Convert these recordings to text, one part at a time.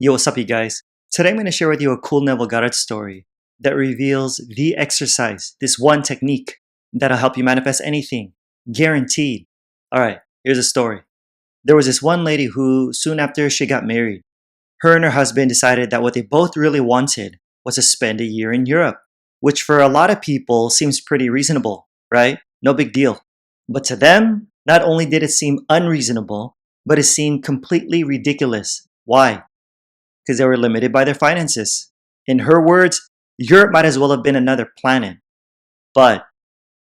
Yo, what's up, you guys? Today I'm going to share with you a cool Neville Goddard story that reveals the exercise, this one technique that'll help you manifest anything. Guaranteed. Alright, here's a story. There was this one lady who, soon after she got married, her and her husband decided that what they both really wanted was to spend a year in Europe, which for a lot of people seems pretty reasonable, right? No big deal. But to them, not only did it seem unreasonable, but it seemed completely ridiculous. Why? Because they were limited by their finances. In her words, Europe might as well have been another planet. But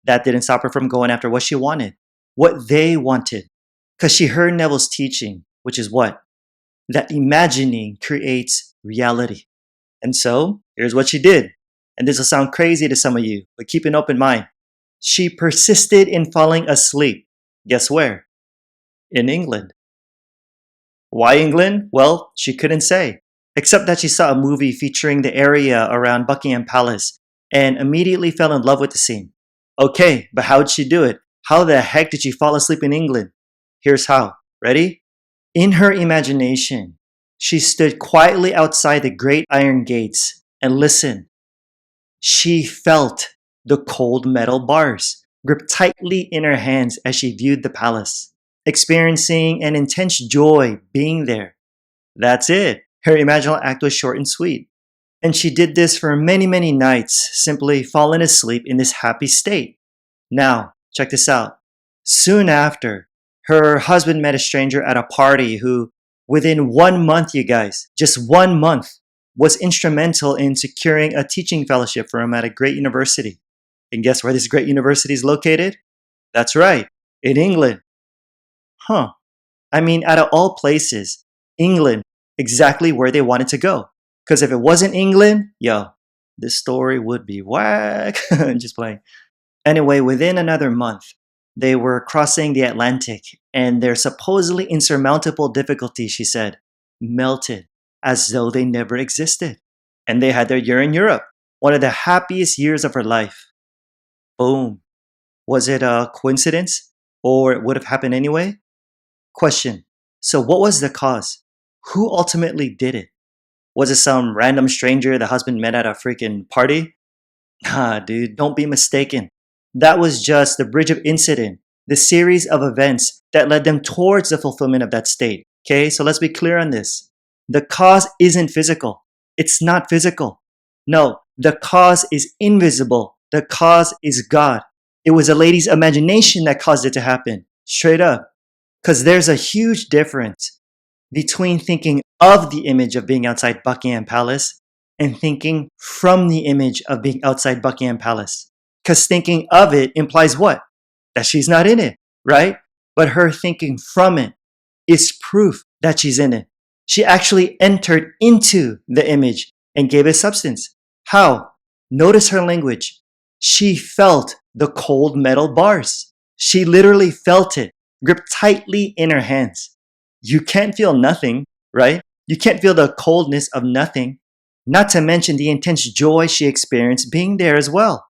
that didn't stop her from going after what she wanted, what they wanted. Because she heard Neville's teaching, which is what? That imagining creates reality. And so, here's what she did. And this will sound crazy to some of you, but keep an open mind. She persisted in falling asleep. Guess where? In England. Why England? Well, she couldn't say. Except that she saw a movie featuring the area around Buckingham Palace and immediately fell in love with the scene. Okay, but how'd she do it? How the heck did she fall asleep in England? Here's how. Ready? In her imagination, she stood quietly outside the great iron gates and listened. She felt the cold metal bars grip tightly in her hands as she viewed the palace, experiencing an intense joy being there. That's it. Her imaginal act was short and sweet. And she did this for many, many nights, simply falling asleep in this happy state. Now, check this out. Soon after, her husband met a stranger at a party who, within 1 month, you guys, just 1 month, was instrumental in securing a teaching fellowship for him at a great university. And guess where this great university is located? That's right, in England. Huh. I mean, out of all places, England, exactly where they wanted to go. Because if it wasn't England, yo, this story would be whack. Just playing. Anyway, within another month, they were crossing the Atlantic and their supposedly insurmountable difficulties, she said, melted as though they never existed. And they had their year in Europe, one of the happiest years of her life. Boom. Was it a coincidence? Or it would have happened anyway? Question. So what was the cause? Who ultimately did it? Was it some random stranger the husband met at a freaking party? Nah, dude, don't be mistaken. That was just the bridge of incident, the series of events that led them towards the fulfillment of that state. Okay, so let's be clear on this. The cause isn't physical. It's not physical. No, the cause is invisible. The cause is God. It was a lady's imagination that caused it to happen. Straight up. Because there's a huge difference between thinking of the image of being outside Buckingham Palace and thinking from the image of being outside Buckingham Palace. Because thinking of it implies what? That she's not in it, right? But her thinking from it is proof that she's in it. She actually entered into the image and gave it substance. How? Notice her language. She felt the cold metal bars. She literally felt it, gripped tightly in her hands. You can't feel nothing, right? You can't feel the coldness of nothing, not to mention the intense joy she experienced being there as well.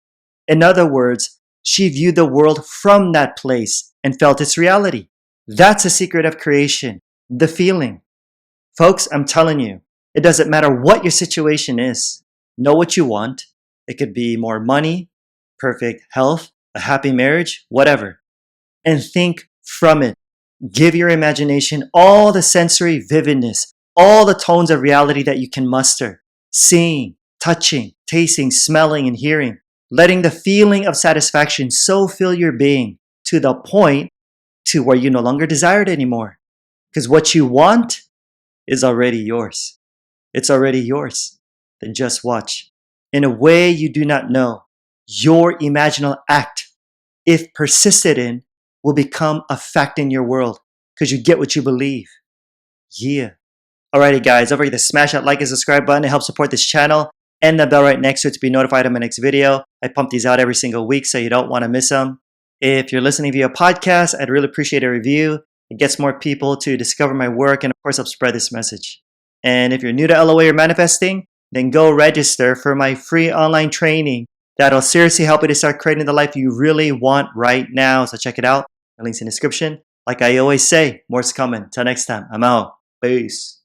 In other words, she viewed the world from that place and felt its reality. That's the secret of creation, the feeling. Folks, I'm telling you, it doesn't matter what your situation is. Know what you want. It could be more money, perfect health, a happy marriage, whatever. And think from it. Give your imagination all the sensory vividness, all the tones of reality that you can muster. Seeing, touching, tasting, smelling, and hearing. Letting the feeling of satisfaction so fill your being to the point to where you no longer desire it anymore. Because what you want is already yours. It's already yours. Then just watch. In a way you do not know, your imaginal act, if persisted in, will become a fact in your world because you get what you believe. Yeah. Alrighty guys, don't forget to smash that like and subscribe button to help support this channel and the bell right next to it to be notified of my next video. I pump these out every single week so you don't want to miss them. If you're listening via podcast, I'd really appreciate a review. It gets more people to discover my work and of course help spread this message. And if you're new to LOA or manifesting, then go register for my free online training that'll seriously help you to start creating the life you really want right now. So check it out. The link's in the description. Like I always say, more's coming. Till next time, I'm out. Peace.